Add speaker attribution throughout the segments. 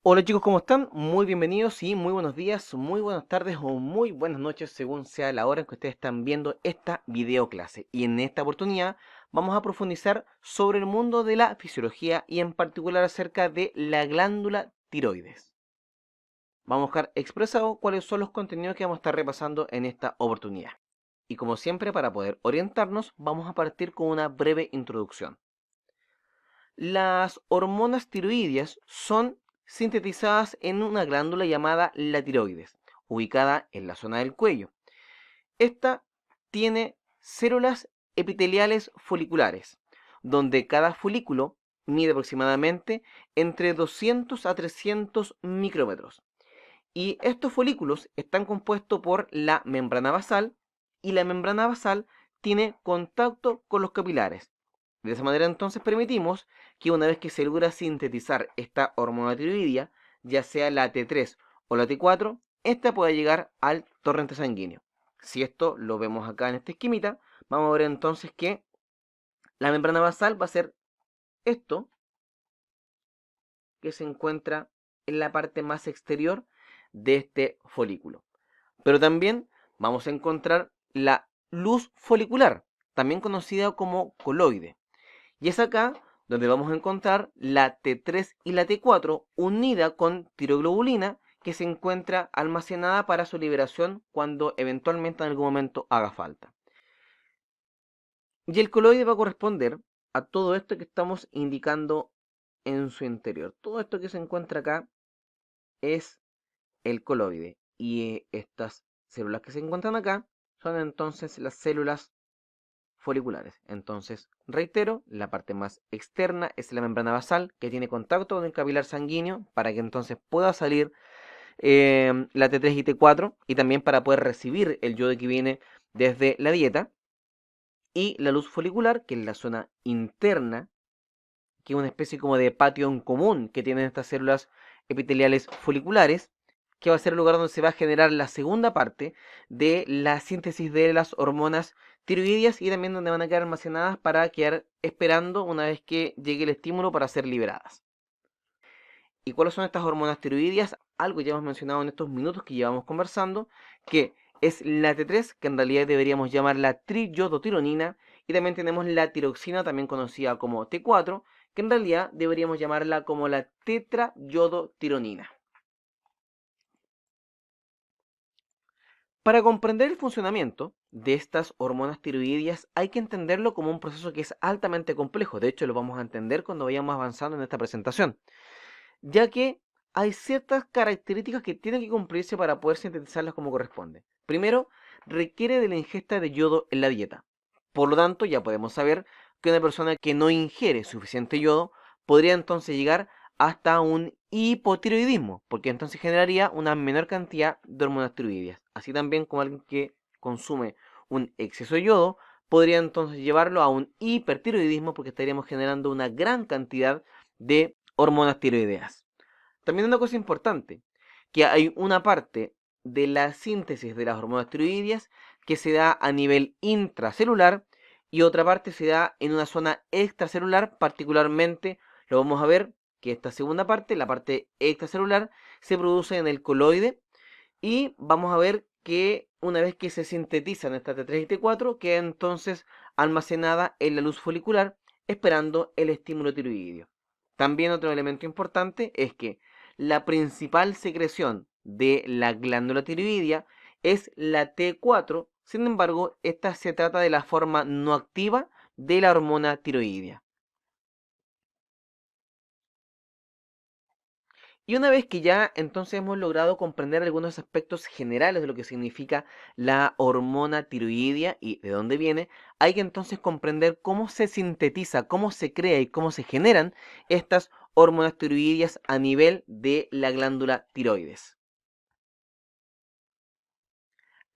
Speaker 1: Hola chicos, ¿cómo están? Muy bienvenidos y muy buenos días, muy buenas tardes o muy buenas noches según sea la hora en que ustedes están viendo esta video clase. Y en esta oportunidad vamos a profundizar sobre el mundo de la fisiología y en particular acerca de la glándula tiroides. Vamos a dejar expresado cuáles son los contenidos que vamos a estar repasando en esta oportunidad. Y como siempre, para poder orientarnos, vamos a partir con una breve introducción. Las hormonas tiroideas son sintetizadas en una glándula llamada la tiroides, ubicada en la zona del cuello. Esta tiene células epiteliales foliculares, donde cada folículo mide aproximadamente entre 200 a 300 micrómetros. Y estos folículos están compuestos por la membrana basal y la membrana basal tiene contacto con los capilares. De esa manera entonces permitimos que una vez que se logra sintetizar esta hormona tiroidea, ya sea la T3 o la T4, esta pueda llegar al torrente sanguíneo. Si esto lo vemos acá en esta esquemita, vamos a ver entonces que la membrana basal va a ser esto que se encuentra en la parte más exterior de este folículo. Pero también vamos a encontrar la luz folicular, también conocida como coloide. Y es acá donde vamos a encontrar la T3 y la T4 unida con tiroglobulina que se encuentra almacenada para su liberación cuando eventualmente en algún momento haga falta. Y el coloide va a corresponder a todo esto que estamos indicando en su interior. Todo esto que se encuentra acá es el coloide. Y estas células que se encuentran acá son entonces las células foliculares. Entonces, reitero, la parte más externa es la membrana basal que tiene contacto con el capilar sanguíneo para que entonces pueda salir la T3 y T4 y también para poder recibir el yodo que viene desde la dieta. Y la luz folicular, que es la zona interna, que es una especie como de patio en común que tienen estas células epiteliales foliculares, que va a ser el lugar donde se va a generar la segunda parte de la síntesis de las hormonas tiroideas y también donde van a quedar almacenadas para quedar esperando una vez que llegue el estímulo para ser liberadas. ¿Y cuáles son estas hormonas tiroideas? Algo ya hemos mencionado en estos minutos que llevamos conversando, que es la T3, que en realidad deberíamos llamarla triyodotironina, y también tenemos la tiroxina, también conocida como T4, que en realidad deberíamos llamarla como la tetrayodotironina. Para comprender el funcionamiento de estas hormonas tiroideas hay que entenderlo como un proceso que es altamente complejo. De hecho, lo vamos a entender cuando vayamos avanzando en esta presentación, ya que hay ciertas características que tienen que cumplirse para poder sintetizarlas como corresponde. Primero, requiere de la ingesta de yodo en la dieta. Por lo tanto, ya podemos saber que una persona que no ingiere suficiente yodo podría entonces llegar hasta un hipotiroidismo, porque entonces generaría una menor cantidad de hormonas tiroideas. Así también como alguien que consume un exceso de yodo, podría entonces llevarlo a un hipertiroidismo porque estaríamos generando una gran cantidad de hormonas tiroideas. También una cosa importante, que hay una parte de la síntesis de las hormonas tiroideas que se da a nivel intracelular y otra parte se da en una zona extracelular, particularmente lo vamos a ver que esta segunda parte, la parte extracelular, se produce en el coloide y vamos a ver que una vez que se sintetizan estas T3 y T4, queda entonces almacenada en la luz folicular esperando el estímulo tiroideo. También otro elemento importante es que la principal secreción de la glándula tiroidea es la T4, sin embargo, esta se trata de la forma no activa de la hormona tiroidea. Y una vez que ya entonces hemos logrado comprender algunos aspectos generales de lo que significa la hormona tiroidea y de dónde viene, hay que entonces comprender cómo se sintetiza, cómo se crea y cómo se generan estas hormonas tiroideas a nivel de la glándula tiroides.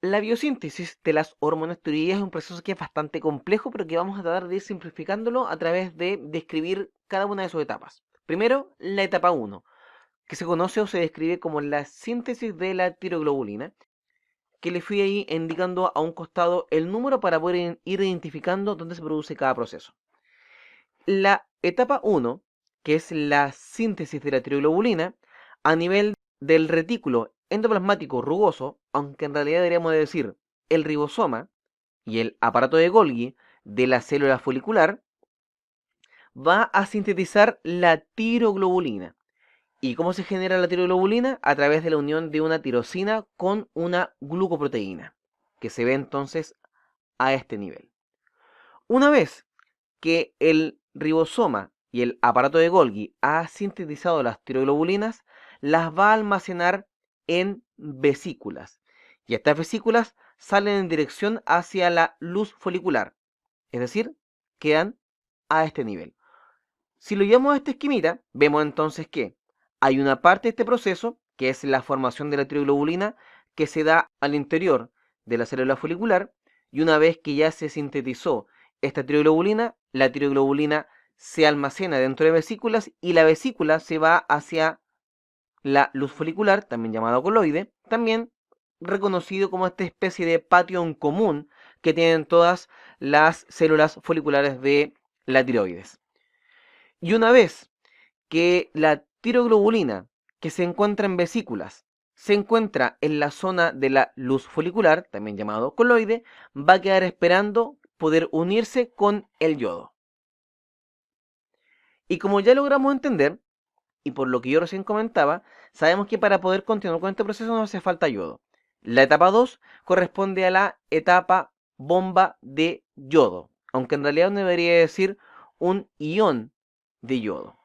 Speaker 1: La biosíntesis de las hormonas tiroideas es un proceso que es bastante complejo, pero que vamos a tratar de ir simplificándolo a través de describir cada una de sus etapas. Primero, la etapa 1, que se conoce o se describe como la síntesis de la tiroglobulina, que le fui ahí indicando a un costado el número para poder ir identificando dónde se produce cada proceso. La etapa 1, que es la síntesis de la tiroglobulina, a nivel del retículo endoplasmático rugoso, aunque en realidad deberíamos decir el ribosoma y el aparato de Golgi de la célula folicular, va a sintetizar la tiroglobulina. ¿Y cómo se genera la tiroglobulina? A través de la unión de una tirosina con una glucoproteína, que se ve entonces a este nivel. Una vez que el ribosoma y el aparato de Golgi ha sintetizado las tiroglobulinas, las va a almacenar en vesículas. Y estas vesículas salen en dirección hacia la luz folicular, es decir, quedan a este nivel. Si lo llevamos a esta esquemita, vemos entonces que hay una parte de este proceso, que es la formación de la tiroglobulina, que se da al interior de la célula folicular, y una vez que ya se sintetizó esta tiroglobulina, la tiroglobulina se almacena dentro de vesículas y la vesícula se va hacia la luz folicular, también llamado coloide, también reconocido como esta especie de patio en común que tienen todas las células foliculares de la tiroides. Y una vez que la tiroglobulina que se encuentra en vesículas se encuentra en la zona de la luz folicular, también llamado coloide, va a quedar esperando poder unirse con el yodo. Y como ya logramos entender, y por lo que yo recién comentaba, sabemos que para poder continuar con este proceso no hace falta yodo. La etapa 2 corresponde a la etapa bomba de yodo, aunque en realidad uno debería decir un ion de yodo.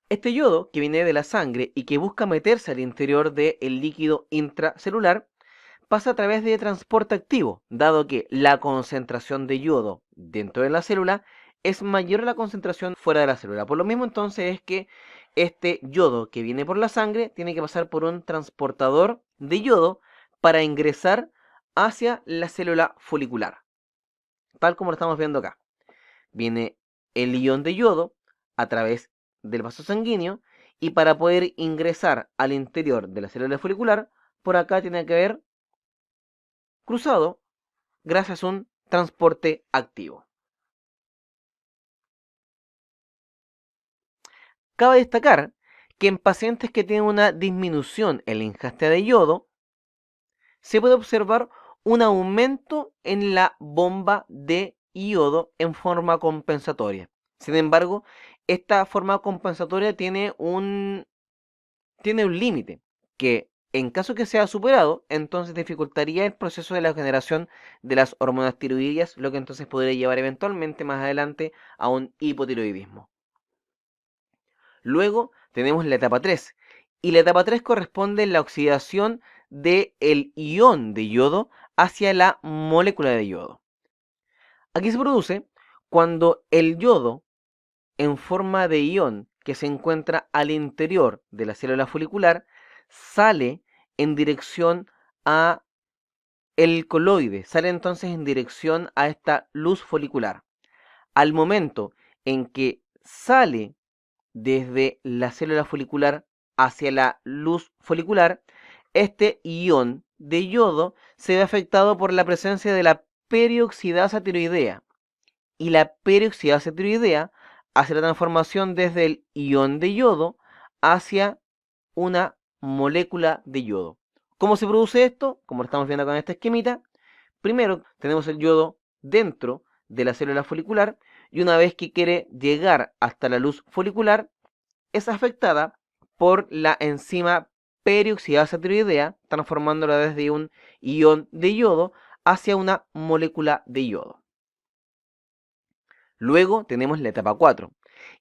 Speaker 1: Este yodo, que viene de la sangre y que busca meterse al interior del líquido intracelular, pasa a través de transporte activo, dado que la concentración de yodo dentro de la célula es mayor a la concentración fuera de la célula. Por lo mismo, entonces, es que este yodo que viene por la sangre tiene que pasar por un transportador de yodo para ingresar hacia la célula folicular, tal como lo estamos viendo acá. Viene el ion de yodo a través del vaso sanguíneo y para poder ingresar al interior de la célula folicular, por acá tiene que haber cruzado gracias a un transporte activo. Cabe destacar que en pacientes que tienen una disminución en la ingesta de yodo, se puede observar un aumento en la bomba de yodo en forma compensatoria. Sin embargo, esta forma compensatoria tiene un límite que en caso que sea superado, entonces dificultaría el proceso de la generación de las hormonas tiroideas, lo que entonces podría llevar eventualmente más adelante a un hipotiroidismo. Luego tenemos la etapa 3, y la etapa 3 corresponde a la oxidación del ion de yodo hacia la molécula de yodo. Aquí se produce cuando el yodo en forma de ion que se encuentra al interior de la célula folicular sale en dirección a el coloide, sale entonces en dirección a esta luz folicular. Al momento en que sale desde la célula folicular hacia la luz folicular, este ion de yodo se ve afectado por la presencia de la peroxidasa tiroidea, y la peroxidasa tiroidea hace la transformación desde el ion de yodo hacia una molécula de yodo. ¿Cómo se produce esto? Como lo estamos viendo acá en esta esquemita, primero tenemos el yodo dentro de la célula folicular y una vez que quiere llegar hasta la luz folicular, es afectada por la enzima peroxidasa tiroidea, transformándola desde un ion de yodo hacia una molécula de yodo. Luego tenemos la etapa 4.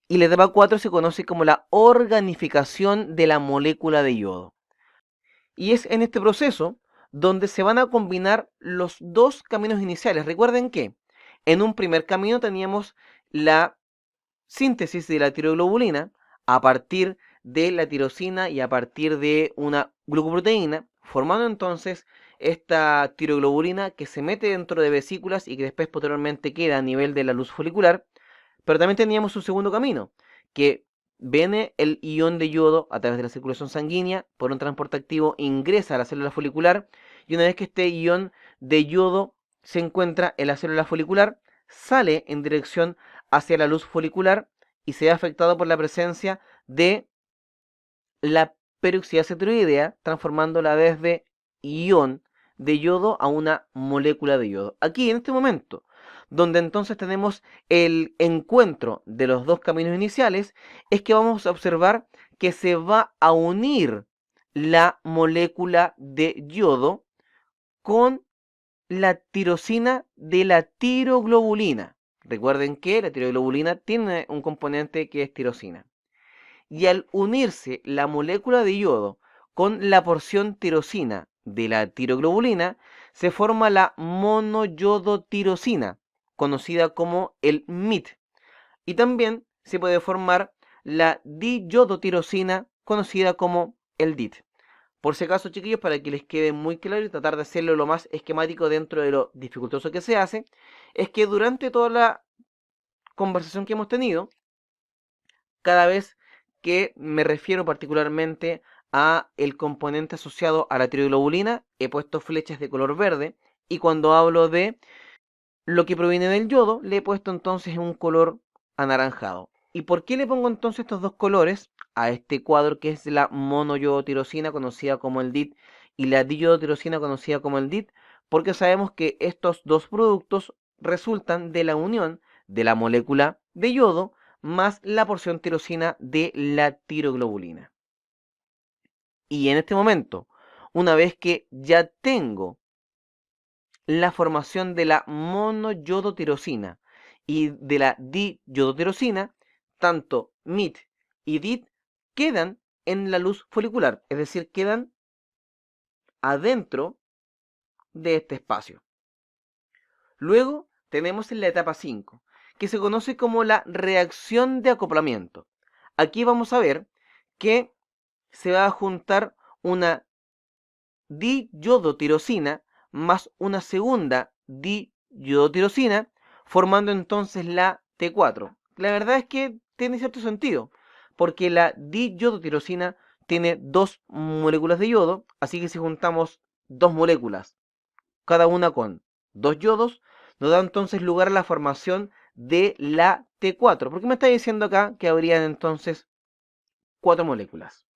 Speaker 1: Y la etapa 4 se conoce como la organificación de la molécula de yodo. Y es en este proceso donde se van a combinar los dos caminos iniciales. Recuerden que en un primer camino teníamos la síntesis de la tiroglobulina a partir de la tirosina y a partir de una glucoproteína, formando entonces esta tiroglobulina que se mete dentro de vesículas y que después posteriormente queda a nivel de la luz folicular. Pero también teníamos un segundo camino, que viene el ion de yodo a través de la circulación sanguínea, por un transporte activo ingresa a la célula folicular, y una vez que este ion de yodo se encuentra en la célula folicular, sale en dirección hacia la luz folicular y se ve afectado por la presencia de la peroxidasa tiroidea, transformándola desde ion de yodo a una molécula de yodo. Aquí, en este momento, donde entonces tenemos el encuentro de los dos caminos iniciales, es que vamos a observar que se va a unir la molécula de yodo con la tirosina de la tiroglobulina. Recuerden que la tiroglobulina tiene un componente que es tirosina. Y al unirse la molécula de yodo con la porción tirosina de la tiroglobulina, se forma la monoyodotirosina, conocida como el MIT. Y también se puede formar la diyodotirosina, conocida como el DIT. Por si acaso, chiquillos, para que les quede muy claro y tratar de hacerlo lo más esquemático dentro de lo dificultoso que se hace, es que durante toda la conversación que hemos tenido, cada vez que me refiero particularmente a el componente asociado a la tiroglobulina, he puesto flechas de color verde, y cuando hablo de lo que proviene del yodo, le he puesto entonces un color anaranjado. ¿Y por qué le pongo entonces estos dos colores a este cuadro que es la monoyodotirosina conocida como el DIT y la diyodotirosina conocida como el DIT? Porque sabemos que estos dos productos resultan de la unión de la molécula de yodo más la porción tirosina de la tiroglobulina. Y en este momento, una vez que ya tengo la formación de la monoyodotirosina y de la diyodotirosina, tanto MIT y DIT quedan en la luz folicular, es decir, quedan adentro de este espacio. Luego tenemos en la etapa 5, que se conoce como la reacción de acoplamiento. Aquí vamos a ver que se va a juntar una diyodotirosina más una segunda diyodotirosina, formando entonces la T4. La verdad es que tiene cierto sentido, porque la diyodotirosina tiene dos moléculas de yodo, así que si juntamos dos moléculas, cada una con dos yodos, nos da entonces lugar a la formación de la T4. ¿Por qué me está diciendo acá que habrían entonces cuatro moléculas?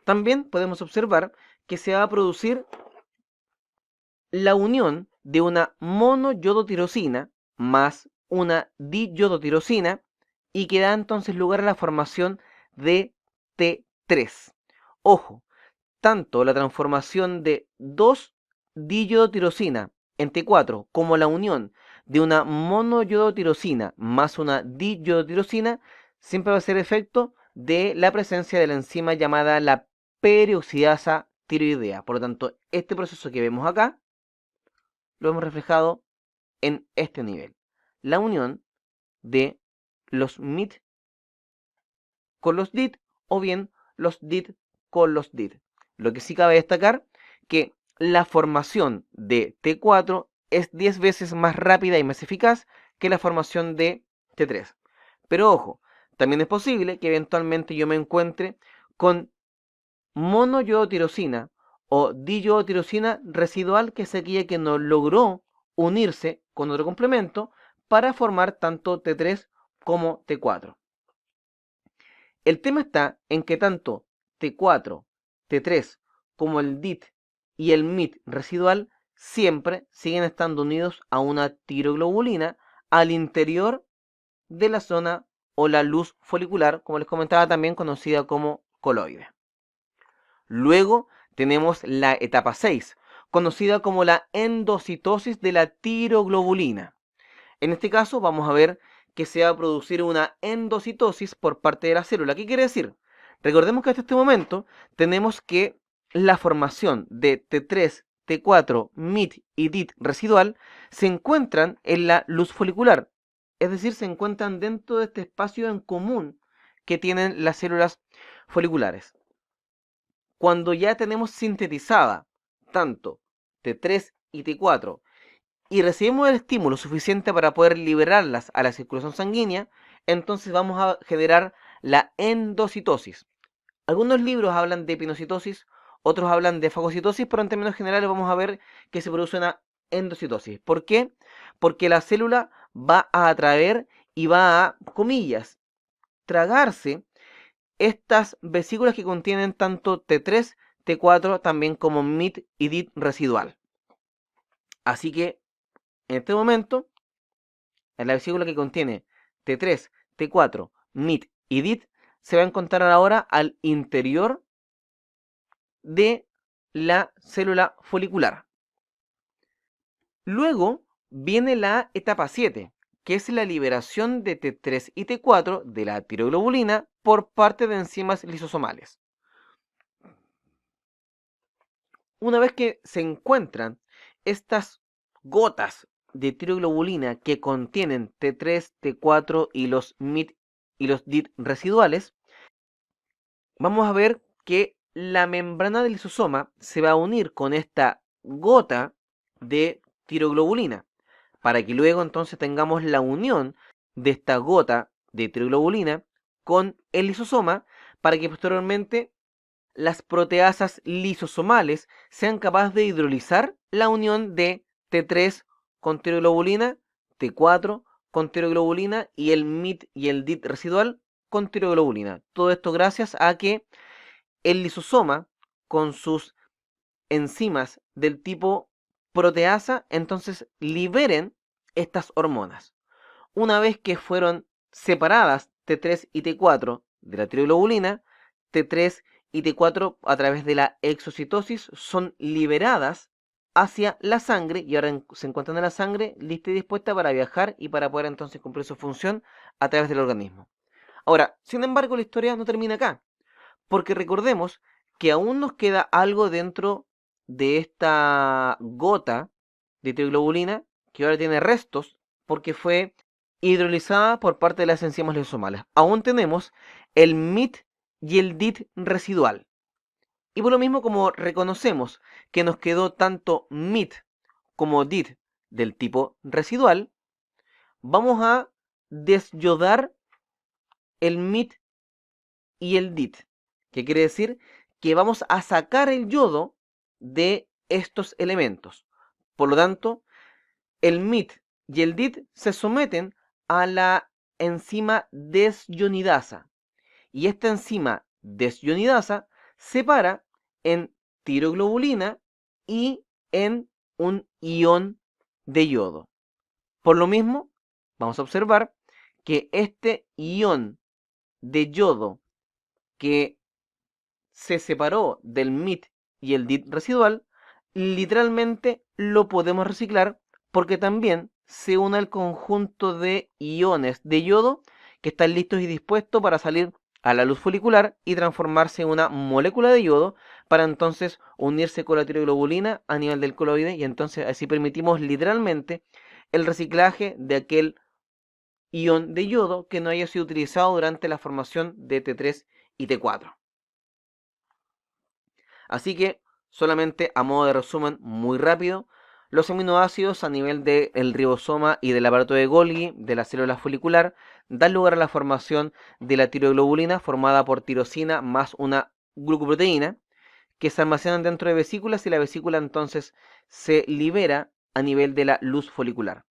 Speaker 1: También podemos observar que se va a producir la unión de una monoyodotirosina más una diyodotirosina y que da entonces lugar a la formación de T3. Ojo, tanto la transformación de dos diyodotirosina en T4 como la unión de una monoyodotirosina más una diyodotirosina siempre va a ser efecto de la presencia de la enzima llamada la peroxidasa tiroidea. Por lo tanto, este proceso que vemos acá lo hemos reflejado en este nivel. La unión de los MIT con los DIT o bien los DIT con los DIT. Lo que sí cabe destacar que la formación de T4 es 10 veces más rápida y más eficaz que la formación de T3. Pero ojo, también es posible que eventualmente yo me encuentre con monoyodotirosina o diyodotirosina residual, que es aquella que no logró unirse con otro complemento para formar tanto T3 como T4. El tema está en que tanto T4, T3 como el DIT y el MIT residual siempre siguen estando unidos a una tiroglobulina al interior de la zona o la luz folicular, como les comentaba, también conocida como coloide. Luego tenemos la etapa 6, conocida como la endocitosis de la tiroglobulina. En este caso vamos a ver que se va a producir una endocitosis por parte de la célula. ¿Qué quiere decir? Recordemos que hasta este momento tenemos que la formación de T3, T4, MIT y DIT residual se encuentran en la luz folicular, es decir, se encuentran dentro de este espacio en común que tienen las células foliculares. Cuando ya tenemos sintetizada tanto T3 y T4 y recibimos el estímulo suficiente para poder liberarlas a la circulación sanguínea, entonces vamos a generar la endocitosis. Algunos libros hablan de epinocitosis, otros hablan de fagocitosis, pero en términos generales vamos a ver que se produce una endocitosis. ¿Por qué? Porque la célula va a atraer y va a, comillas, tragarse estas vesículas que contienen tanto T3, T4, también como MIT y DIT residual. Así que en este momento, en la vesícula que contiene T3, T4, MIT y DIT, se va a encontrar ahora al interior de la célula folicular. Luego viene la etapa 7, que es la liberación de T3 y T4 de la tiroglobulina por parte de enzimas lisosomales. Una vez que se encuentran estas gotas de tiroglobulina que contienen T3, T4 y los MIT y los DIT residuales, vamos a ver que la membrana del lisosoma se va a unir con esta gota de tiroglobulina, para que luego entonces tengamos la unión de esta gota de tiroglobulina con el lisosoma, para que posteriormente las proteasas lisosomales sean capaces de hidrolizar la unión de T3 con tiroglobulina, T4 con tiroglobulina y el MIT y el DIT residual con tiroglobulina. Todo esto gracias a que el lisosoma, con sus enzimas del tipo proteasa, entonces liberen estas hormonas. Una vez que fueron separadas T3 y T4 de la tiroglobulina, T3 y T4 a través de la exocitosis son liberadas hacia la sangre y ahora se encuentran en la sangre lista y dispuesta para viajar y para poder entonces cumplir su función a través del organismo. Ahora, sin embargo, la historia no termina acá, porque recordemos que aún nos queda algo dentro de esta gota de tiroglobulina que ahora tiene restos porque fue hidrolizada por parte de las enzimas lisosomales. Aún tenemos el MIT y el DIT residual. Y por lo mismo, como reconocemos que nos quedó tanto MIT como DIT del tipo residual, vamos a desyodar el MIT y el DIT, que quiere decir que vamos a sacar el yodo de estos elementos. Por lo tanto, el MIT y el DIT se someten a la enzima desyonidasa. Y esta enzima desyonidasa separa en tiroglobulina y en un ion de yodo. Por lo mismo, vamos a observar que este ion de yodo que se separó del MIT y el DIT residual, literalmente lo podemos reciclar porque también se une al conjunto de iones de yodo que están listos y dispuestos para salir a la luz folicular y transformarse en una molécula de yodo para entonces unirse con la tiroglobulina a nivel del coloide y entonces así permitimos literalmente el reciclaje de aquel ion de yodo que no haya sido utilizado durante la formación de T3 y T4. Así que, solamente a modo de resumen muy rápido, los aminoácidos a nivel del ribosoma y del aparato de Golgi de la célula folicular dan lugar a la formación de la tiroglobulina formada por tirosina más una glucoproteína que se almacenan dentro de vesículas y la vesícula entonces se libera a nivel de la luz folicular.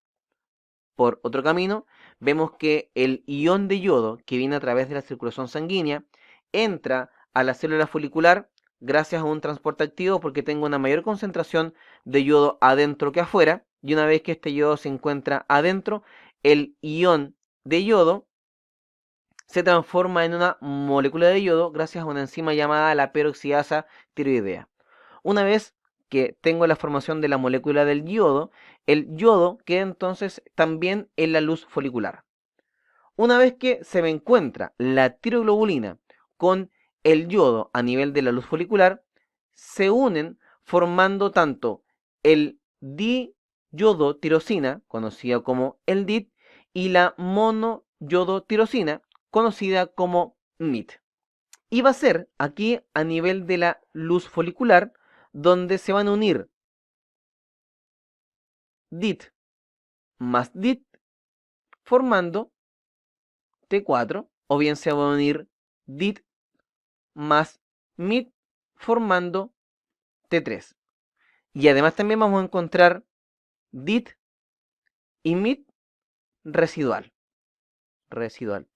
Speaker 1: Por otro camino, vemos que el ion de yodo que viene a través de la circulación sanguínea entra a la célula folicular gracias a un transporte activo porque tengo una mayor concentración de yodo adentro que afuera y una vez que este yodo se encuentra adentro, el ion de yodo se transforma en una molécula de yodo gracias a una enzima llamada la peroxidasa tiroidea. Una vez que tengo la formación de la molécula del yodo, el yodo queda entonces también en la luz folicular. Una vez que se me encuentra la tiroglobulina con el yodo a nivel de la luz folicular, se unen formando tanto el diyodotirosina, conocida como el DIT, y la monoyodotirosina, conocida como MIT. Y va a ser aquí a nivel de la luz folicular donde se van a unir DIT más DIT formando T4, o bien se va a unir DIT más MIT formando T3. Y además también vamos a encontrar DIT y MIT residual.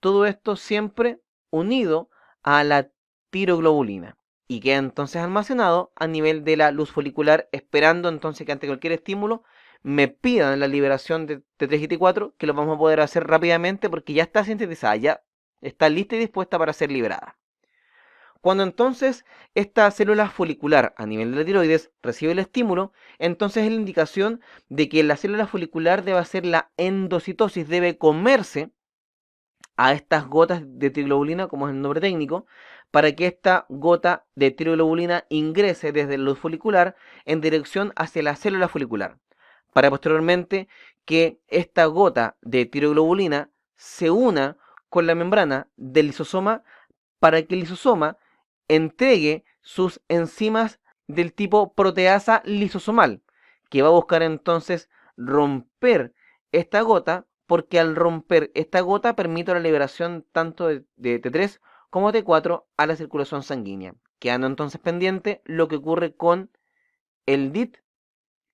Speaker 1: Todo esto siempre unido a la tiroglobulina y queda entonces almacenado a nivel de la luz folicular, esperando entonces que ante cualquier estímulo me pidan la liberación de T3 y T4, que lo vamos a poder hacer rápidamente porque ya está sintetizada, ya está lista y dispuesta para ser liberada. Cuando entonces esta célula folicular a nivel de la tiroides recibe el estímulo, entonces es la indicación de que la célula folicular debe hacer la endocitosis, debe comerse a estas gotas de tiroglobulina, como es el nombre técnico, para que esta gota de tiroglobulina ingrese desde la luz folicular en dirección hacia la célula folicular, para posteriormente que esta gota de tiroglobulina se una con la membrana del lisosoma para que el lisosoma entregue sus enzimas del tipo proteasa lisosomal, que va a buscar entonces romper esta gota, porque al romper esta gota permite la liberación tanto de T3 como T4 a la circulación sanguínea, quedando entonces pendiente lo que ocurre con el DIT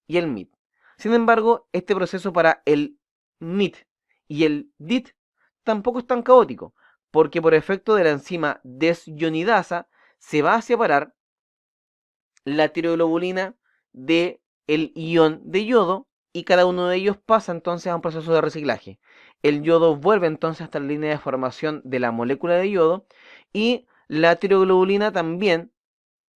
Speaker 1: y el MIT. Sin embargo, este proceso para el MIT y el DIT tampoco es tan caótico, porque por efecto de la enzima desionidasa se va a separar la tiroglobulina del ion de yodo y cada uno de ellos pasa entonces a un proceso de reciclaje. El yodo vuelve entonces hasta la línea de formación de la molécula de yodo y la tiroglobulina también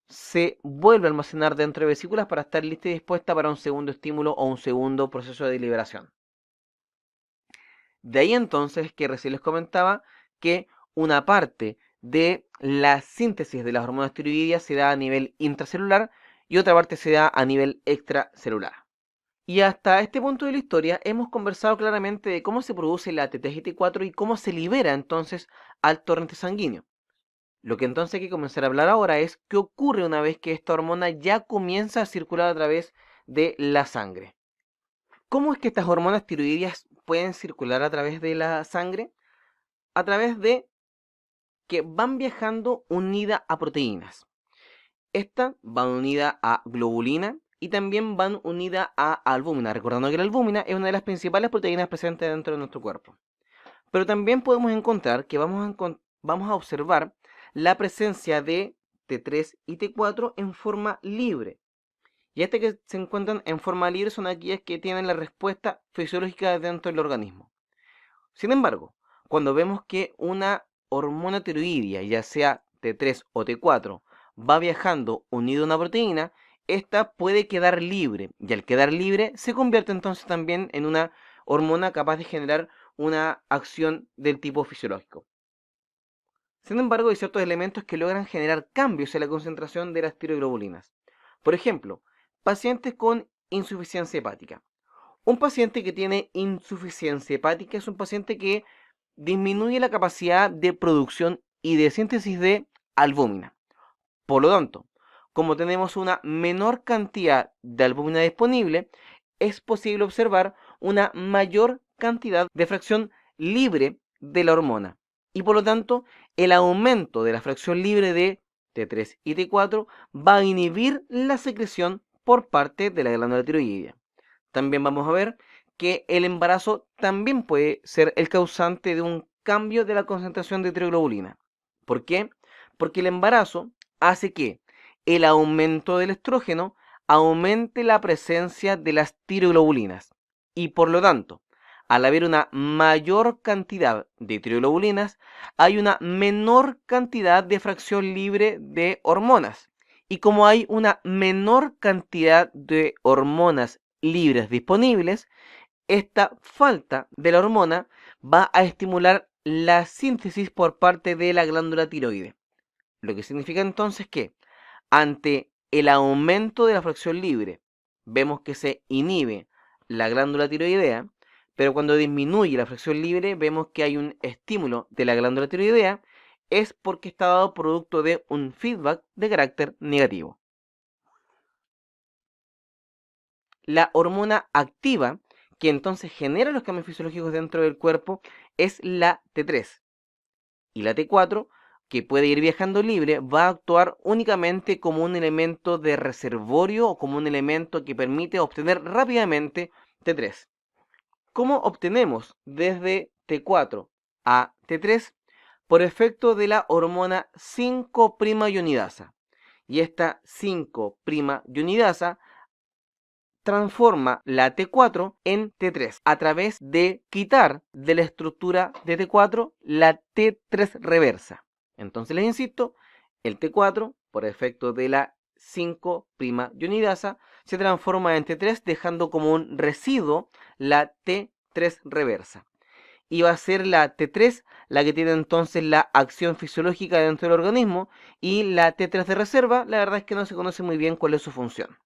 Speaker 1: se vuelve a almacenar dentro de vesículas para estar lista y dispuesta para un segundo estímulo o un segundo proceso de liberación. De ahí entonces que recién les comentaba que una parte de la síntesis de las hormonas tiroideas se da a nivel intracelular y otra parte se da a nivel extracelular. Y hasta este punto de la historia hemos conversado claramente de cómo se produce la T3 y T4 y cómo se libera entonces al torrente sanguíneo. Lo que entonces hay que comenzar a hablar ahora es qué ocurre una vez que esta hormona ya comienza a circular a través de la sangre. ¿Cómo es que estas hormonas tiroideas pueden circular a través de la sangre? A través de que van viajando unida a proteínas. Esta van unida a globulina y también van unida a albúmina, recordando que la albúmina es una de las principales proteínas presentes dentro de nuestro cuerpo. Pero también podemos encontrar que vamos a observar la presencia de T3 y T4 en forma libre. Y estas que se encuentran en forma libre son aquellas que tienen la respuesta fisiológica dentro del organismo. Sin embargo, cuando vemos que una hormona tiroidea, ya sea T3 o T4, va viajando unido a una proteína, esta puede quedar libre, y al quedar libre se convierte entonces también en una hormona capaz de generar una acción del tipo fisiológico. Sin embargo, hay ciertos elementos que logran generar cambios en la concentración de las tiroglobulina. Por ejemplo, pacientes con insuficiencia hepática. Un paciente que tiene insuficiencia hepática es un paciente que disminuye la capacidad de producción y de síntesis de albúmina. Por lo tanto, como tenemos una menor cantidad de albúmina disponible, es posible observar una mayor cantidad de fracción libre de la hormona. Y por lo tanto, el aumento de la fracción libre de T3 y T4 va a inhibir la secreción por parte de la glándula tiroidea. También vamos a ver que el embarazo también puede ser el causante de un cambio de la concentración de tiroglobulina. ¿Por qué? Porque el embarazo hace que el aumento del estrógeno aumente la presencia de las tiroglobulinas. Y por lo tanto, al haber una mayor cantidad de tiroglobulina, hay una menor cantidad de fracción libre de hormonas. Y como hay una menor cantidad de hormonas libres disponibles, esta falta de la hormona va a estimular la síntesis por parte de la glándula tiroide. Lo que significa entonces que ante el aumento de la fracción libre, vemos que se inhibe la glándula tiroidea, pero cuando disminuye la fracción libre, vemos que hay un estímulo de la glándula tiroidea, es porque está dado producto de un feedback de carácter negativo. La hormona activa, que entonces genera los cambios fisiológicos dentro del cuerpo, es la T3. Y la T4, que puede ir viajando libre, va a actuar únicamente como un elemento de reservorio o como un elemento que permite obtener rápidamente T3. ¿Cómo obtenemos desde T4 a T3? por efecto de la hormona 5'-ionidasa. Y esta 5'-ionidasa transforma la T4 en T3 a través de quitar de la estructura de T4 la T3 reversa. Entonces les insisto, el T4, por efecto de la 5'-ionidasa, se transforma en T3 dejando como un residuo la T3 reversa. Y va a ser la T3 la que tiene entonces la acción fisiológica dentro del organismo, y la T3 de reserva, la verdad es que no se conoce muy bien cuál es su función.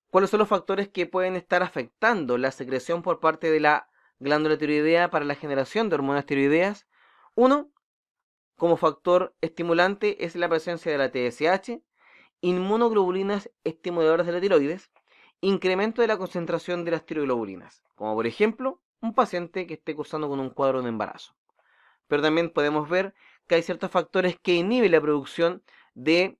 Speaker 1: ¿Cuáles son los factores que pueden estar afectando la secreción por parte de la glándula tiroidea para la generación de hormonas tiroideas? Uno, como factor estimulante, es la presencia de la TSH, inmunoglobulinas estimuladoras de la tiroides, incremento de la concentración de las tiroioglobulinas, como por ejemplo un paciente que esté cursando con un cuadro de embarazo. Pero también podemos ver que hay ciertos factores que inhiben la producción de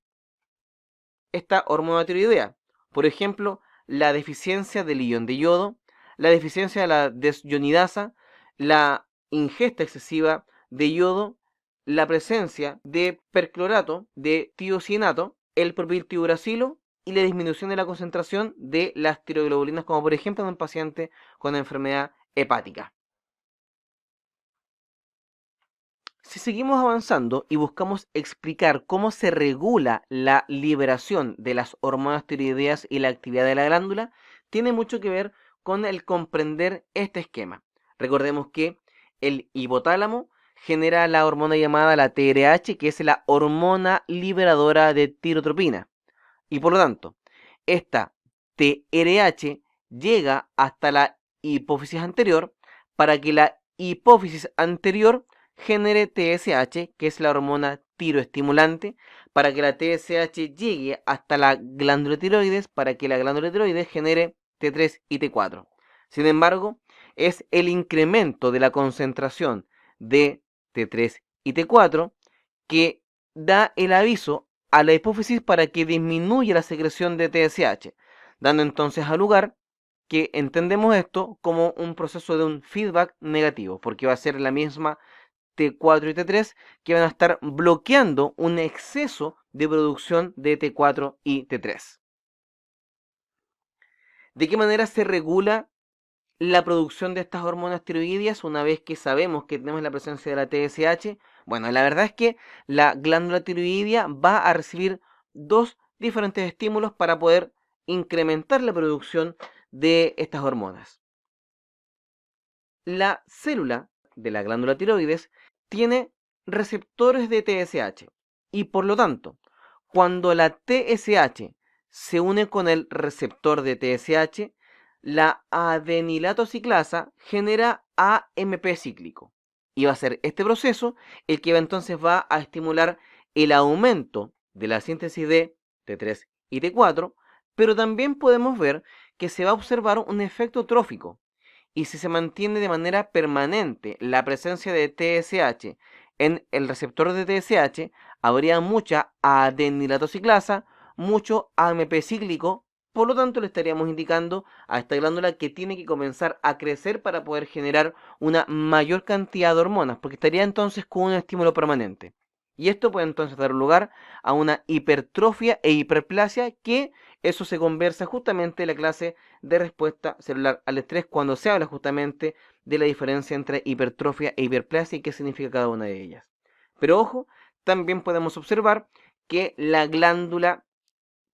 Speaker 1: esta hormona tiroidea. Por ejemplo, la deficiencia del ion de yodo, la deficiencia de la desionidasa, la ingesta excesiva de yodo, la presencia de perclorato de tiocianato, el propiltiuracilo y la disminución de la concentración de las tiroiglobulinas, como por ejemplo en un paciente con enfermedad hepática. Si seguimos avanzando y buscamos explicar cómo se regula la liberación de las hormonas tiroideas y la actividad de la glándula, tiene mucho que ver con el comprender este esquema. Recordemos que el hipotálamo genera la hormona llamada la TRH, que es la hormona liberadora de tirotropina. Y por lo tanto, esta TRH llega hasta la hipófisis anterior para que la hipófisis anterior genere TSH, que es la hormona tiroestimulante, para que la TSH llegue hasta la glándula tiroides, para que la glándula tiroides genere T3 y T4. Sin embargo, es el incremento de la concentración de T3 y T4 que da el aviso a la hipófisis para que disminuya la secreción de TSH, dando entonces al lugar que entendemos esto como un proceso de un feedback negativo, porque va a ser la misma T4 y T3 que van a estar bloqueando un exceso de producción de T4 y T3. ¿De qué manera se regula la producción de estas hormonas tiroideas una vez que sabemos que tenemos la presencia de la TSH? Bueno, la verdad es que la glándula tiroidea va a recibir dos diferentes estímulos para poder incrementar la producción de estas hormonas. La célula de la glándula tiroides tiene receptores de TSH y por lo tanto, cuando la TSH se une con el receptor de TSH, la adenilato ciclasa genera AMP cíclico. Y va a ser este proceso el que entonces va a estimular el aumento de la síntesis de T3 y T4, pero también podemos ver que se va a observar un efecto trófico. Y si se mantiene de manera permanente la presencia de TSH en el receptor de TSH, habría mucha adenilato ciclasa, mucho AMP cíclico. Por lo tanto, le estaríamos indicando a esta glándula que tiene que comenzar a crecer para poder generar una mayor cantidad de hormonas, porque estaría entonces con un estímulo permanente. Y esto puede entonces dar lugar a una hipertrofia e hiperplasia, que eso se conversa justamente en la clase de respuesta celular al estrés, cuando se habla justamente de la diferencia entre hipertrofia e hiperplasia y qué significa cada una de ellas. Pero ojo, también podemos observar que la glándula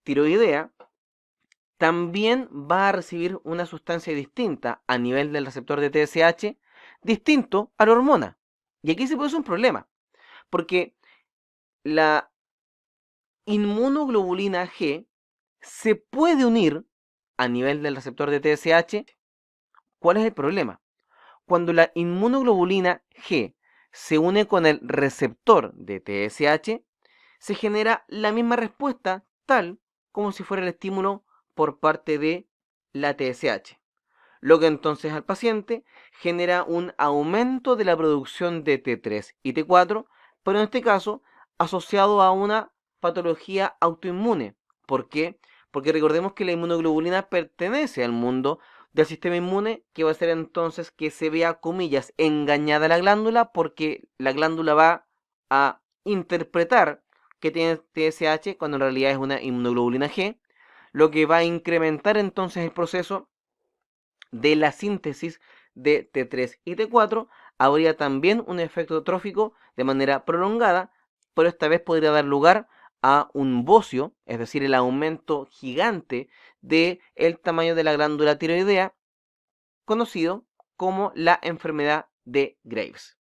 Speaker 1: tiroidea también va a recibir una sustancia distinta a nivel del receptor de TSH, distinto a la hormona. Y aquí se produce un problema, porque la inmunoglobulina G se puede unir a nivel del receptor de TSH. ¿Cuál es el problema? Cuando la inmunoglobulina G se une con el receptor de TSH, se genera la misma respuesta, tal como si fuera el estímulo por parte de la TSH, lo que entonces al paciente genera un aumento de la producción de T3 y T4, pero en este caso asociado a una patología autoinmune. ¿Por qué? Porque recordemos que la inmunoglobulina pertenece al mundo del sistema inmune, que va a hacer entonces que se vea, comillas, engañada la glándula, porque la glándula va a interpretar que tiene TSH cuando en realidad es una inmunoglobulina G, lo que va a incrementar entonces el proceso de la síntesis de T3 y T4. Habría también un efecto trófico de manera prolongada, pero esta vez podría dar lugar a un bocio, es decir, el aumento gigante del tamaño de la glándula tiroidea, conocido como la enfermedad de Graves.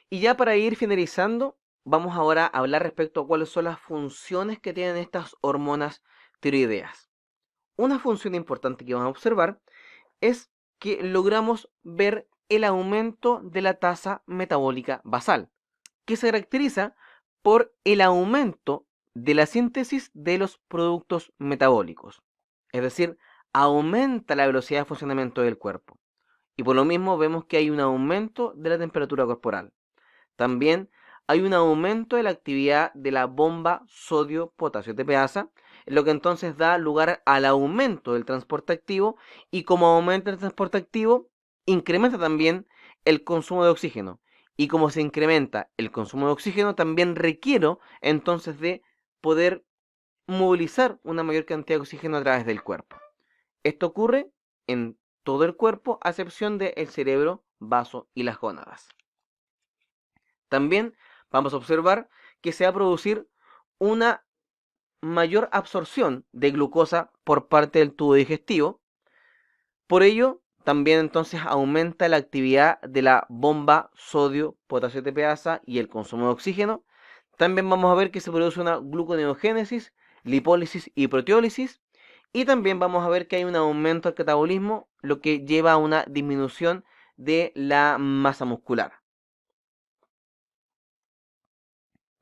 Speaker 1: Y ya para ir finalizando, vamos ahora a hablar respecto a cuáles son las funciones que tienen estas hormonas tiroideas. Una función importante que vamos a observar es que logramos ver el aumento de la tasa metabólica basal, que se caracteriza por el aumento de la síntesis de los productos metabólicos. Es decir, aumenta la velocidad de funcionamiento del cuerpo. Y por lo mismo vemos que hay un aumento de la temperatura corporal. También hay un aumento de la actividad de la bomba sodio-potasio TPasa, lo que entonces da lugar al aumento del transporte activo, y como aumenta el transporte activo, incrementa también el consumo de oxígeno. Y como se incrementa el consumo de oxígeno, también requiero entonces de poder movilizar una mayor cantidad de oxígeno a través del cuerpo. Esto ocurre en todo el cuerpo, a excepción del cerebro, vaso y las gónadas. También vamos a observar que se va a producir una mayor absorción de glucosa por parte del tubo digestivo. Por ello, también entonces aumenta la actividad de la bomba sodio-potasio TPasa y el consumo de oxígeno. También vamos a ver que se produce una gluconeogénesis, lipólisis y proteólisis. Y también vamos a ver que hay un aumento del catabolismo, lo que lleva a una disminución de la masa muscular.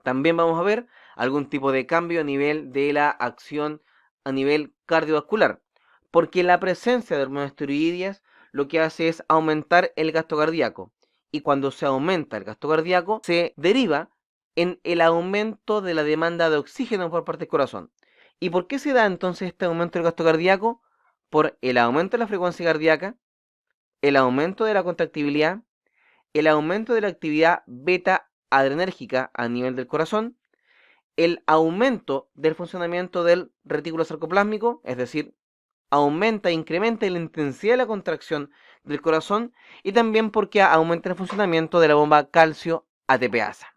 Speaker 1: También vamos a ver algún tipo de cambio a nivel de la acción a nivel cardiovascular, porque la presencia de hormonas tiroideas lo que hace es aumentar el gasto cardíaco, y cuando se aumenta el gasto cardíaco se deriva en el aumento de la demanda de oxígeno por parte del corazón. ¿Y por qué se da entonces este aumento del gasto cardíaco? Por el aumento de la frecuencia cardíaca, el aumento de la contractibilidad, el aumento de la actividad beta adrenérgica a nivel del corazón, el aumento del funcionamiento del retículo sarcoplásmico, es decir, aumenta e incrementa la intensidad de la contracción del corazón, y también porque aumenta el funcionamiento de la bomba calcio ATPasa.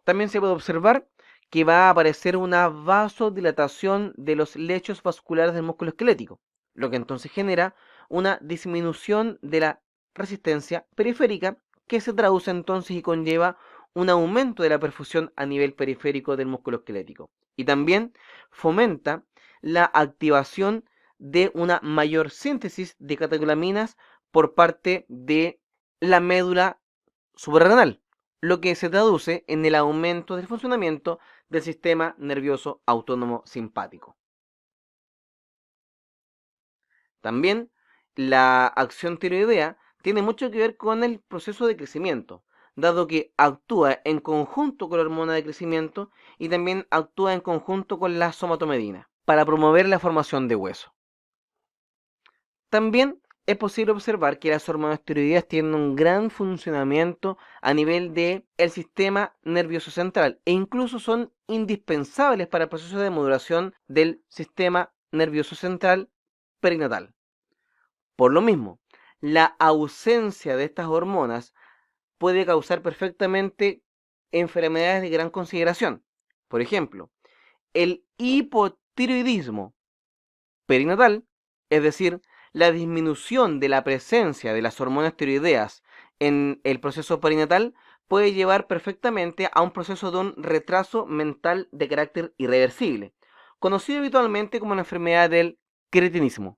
Speaker 1: También se puede observar que va a aparecer una vasodilatación de los lechos vasculares del músculo esquelético, lo que entonces genera una disminución de la resistencia periférica, que se traduce entonces y conlleva un aumento de la perfusión a nivel periférico del músculo esquelético. Y también fomenta la activación de una mayor síntesis de catecolaminas por parte de la médula suprarrenal, lo que se traduce en el aumento del funcionamiento del sistema nervioso autónomo simpático. También la acción tiroidea tiene mucho que ver con el proceso de crecimiento, dado que actúa en conjunto con la hormona de crecimiento y también actúa en conjunto con la somatomedina para promover la formación de hueso. También es posible observar que las hormonas tiroideas tienen un gran funcionamiento a nivel del sistema nervioso central, e incluso son indispensables para el proceso de modulación del sistema nervioso central perinatal. Por lo mismo, la ausencia de estas hormonas puede causar perfectamente enfermedades de gran consideración. Por ejemplo, el hipotiroidismo perinatal, es decir, la disminución de la presencia de las hormonas tiroideas en el proceso perinatal, puede llevar perfectamente a un proceso de un retraso mental de carácter irreversible, conocido habitualmente como la enfermedad del cretinismo.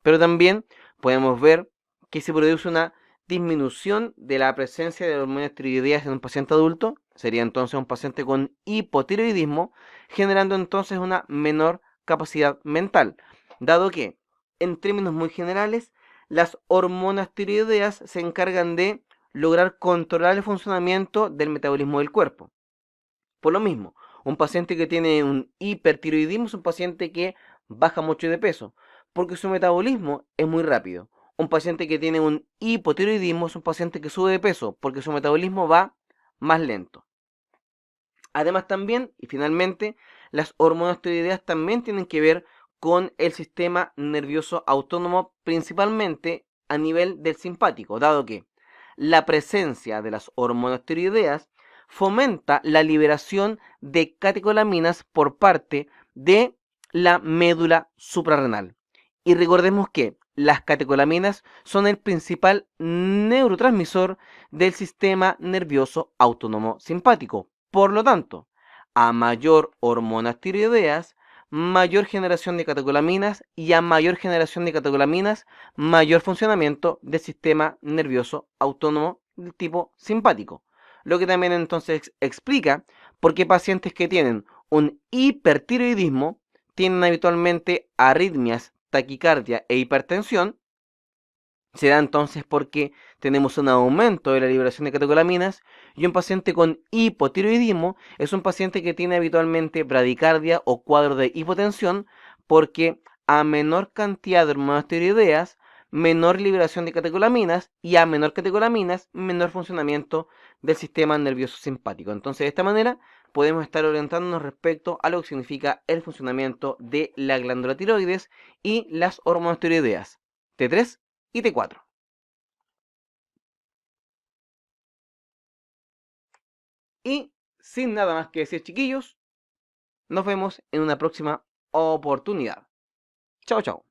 Speaker 1: Pero también podemos ver que se produce una disminución de la presencia de hormonas tiroideas en un paciente adulto, sería entonces un paciente con hipotiroidismo, generando entonces una menor capacidad mental, dado que, en términos muy generales, las hormonas tiroideas se encargan de lograr controlar el funcionamiento del metabolismo del cuerpo. Por lo mismo, un paciente que tiene un hipertiroidismo es un paciente que baja mucho de peso? Porque su metabolismo es muy rápido. Un paciente que tiene un hipotiroidismo es un paciente que sube de peso porque su metabolismo va más lento. Además también, y finalmente, las hormonas tiroideas también tienen que ver con el sistema nervioso autónomo, principalmente a nivel del simpático, dado que la presencia de las hormonas tiroideas fomenta la liberación de catecolaminas por parte de la médula suprarrenal. Y recordemos que las catecolaminas son el principal neurotransmisor del sistema nervioso autónomo simpático. Por lo tanto, a mayor hormonas tiroideas, mayor generación de catecolaminas, y a mayor generación de catecolaminas, mayor funcionamiento del sistema nervioso autónomo del tipo simpático. Lo que también entonces explica por qué pacientes que tienen un hipertiroidismo tienen habitualmente arritmias, taquicardia e hipertensión. Se da entonces porque tenemos un aumento de la liberación de catecolaminas, y un paciente con hipotiroidismo es un paciente que tiene habitualmente bradicardia o cuadro de hipotensión, porque a menor cantidad de hormonas tiroideas, menor liberación de catecolaminas, y a menor catecolaminas, menor funcionamiento del sistema nervioso simpático. Entonces, de esta manera podemos estar orientándonos respecto a lo que significa el funcionamiento de la glándula tiroides y las hormonas tiroideas T3 y T4. Y sin nada más que decir, chiquillos, nos vemos en una próxima oportunidad. Chao, chao.